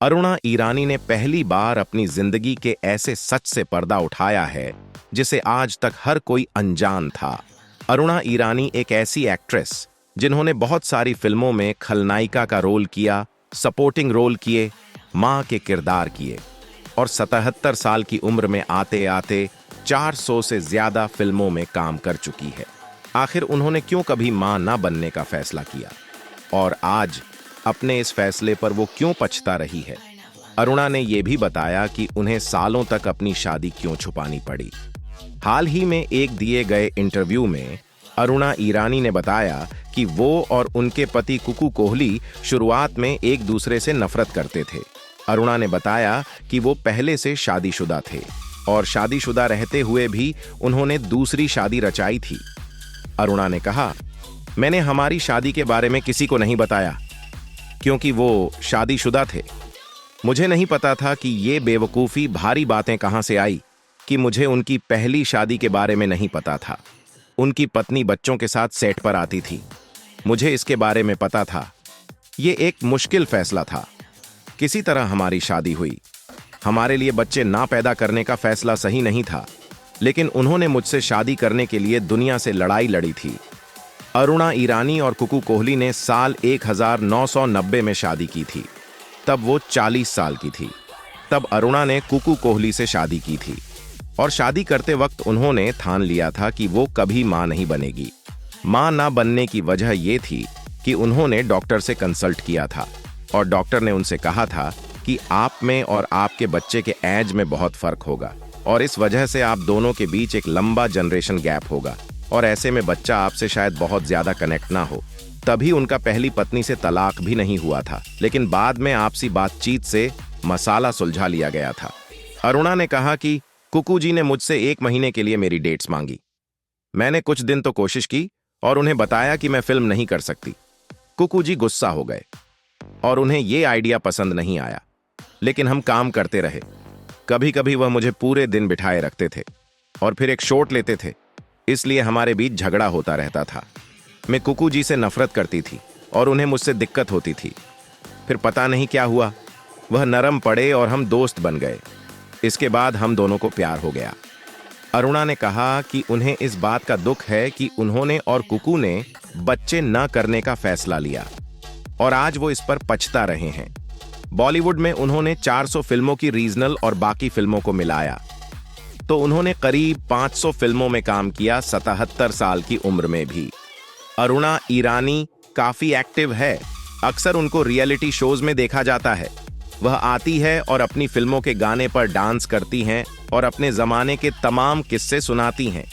अरुणा ईरानी ने पहली बार अपनी जिंदगी के ऐसे सच से पर्दा उठाया है जिसे आज तक हर कोई अनजान था। अरुणा ईरानी एक ऐसी एक्ट्रेस जिन्होंने बहुत सारी फिल्मों में खलनायिका का रोल किया, सपोर्टिंग रोल किए, मां के किरदार किए और 77 साल की उम्र में आते आते 400 से ज्यादा फिल्मों में काम कर चुकी है। आखिर उन्होंने क्यों कभी मां ना बनने का फैसला किया और आज अपने इस फैसले पर वो क्यों पछता रही है? अरुणा ने यह भी बताया कि उन्हें सालों तक अपनी शादी क्यों छुपानी पड़ी। हाल ही में एक दिए गए इंटरव्यू में अरुणा ईरानी ने बताया कि वो और उनके पति कुकू कोहली शुरुआत में एक दूसरे से नफरत करते थे। अरुणा ने बताया कि वो पहले से शादीशुदा थे और शादीशुदा रहते हुए भी उन्होंने दूसरी शादी रचाई थी। अरुणा ने कहा, मैंने हमारी शादी के बारे में किसी को नहीं बताया क्योंकि वो शादीशुदा थे। मुझे नहीं पता था कि ये बेवकूफ़ी भारी बातें कहां से आई कि मुझे उनकी पहली शादी के बारे में नहीं पता था। उनकी पत्नी बच्चों के साथ सेट पर आती थी, मुझे इसके बारे में पता था। ये एक मुश्किल फैसला था। किसी तरह हमारी शादी हुई। हमारे लिए बच्चे ना पैदा करने का फैसला सही नहीं था, लेकिन उन्होंने मुझसे शादी करने के लिए दुनिया से लड़ाई लड़ी थी। अरुणा ईरानी और कुकू कोहली ने साल 1990 में शादी की थी। तब वो 40 साल की थी। तब अरुणा ने कुकू कोहली से शादी की थी और शादी करते वक्त उन्होंने ठान लिया था कि वो कभी मां नहीं बनेगी। मां ना बनने की वजह ये थी कि उन्होंने डॉक्टर से कंसल्ट किया था और डॉक्टर ने उनसे कहा था कि आप में और आपके बच्चे के एज में बहुत फर्क होगा और इस वजह से आप दोनों के बीच एक लंबा जनरेशन गैप होगा और ऐसे में बच्चा आपसे शायद बहुत ज्यादा कनेक्ट ना हो। तभी उनका पहली पत्नी से तलाक भी नहीं हुआ था, लेकिन बाद में आपसी बातचीत से मसाला सुलझा लिया गया था। अरुणा ने कहा कि कुकू जी ने मुझसे 1 महीने के लिए मेरी डेट्स मांगी। मैंने कुछ दिन तो कोशिश की और उन्हें बताया कि मैं फिल्म नहीं कर सकती। कुकू जी गुस्सा हो गए और उन्हें यह आइडिया पसंद नहीं आया, लेकिन हम काम करते रहे। कभी कभी वह मुझे पूरे दिन बिठाए रखते थे और फिर एक शॉट लेते थे, इसलिए हमारे बीच झगड़ा होता रहता था। मैं कुकू जी से नफरत करती थी और उन्हें मुझसे दिक्कत होती थी। फिर पता नहीं क्या हुआ, वह नरम पड़े और हम दोस्त बन गए। इसके बाद हम दोनों को प्यार हो गया। अरुणा ने कहा कि उन्हें इस बात का दुख है कि उन्होंने और कुकू ने बच्चे न करने का फैसला लिया और आज वो इस पर पछता रहे हैं। बॉलीवुड में उन्होंने 400 फिल्मों की रीजनल और बाकी फिल्मों को मिलाया तो उन्होंने करीब 500 फिल्मों में काम किया 77 साल की उम्र में भी। अरुणा ईरानी काफी एक्टिव है। अक्सर उनको रियलिटी शोज में देखा जाता है। वह आती है और अपनी फिल्मों के गाने पर डांस करती हैं और अपने जमाने के तमाम किस्से सुनाती हैं।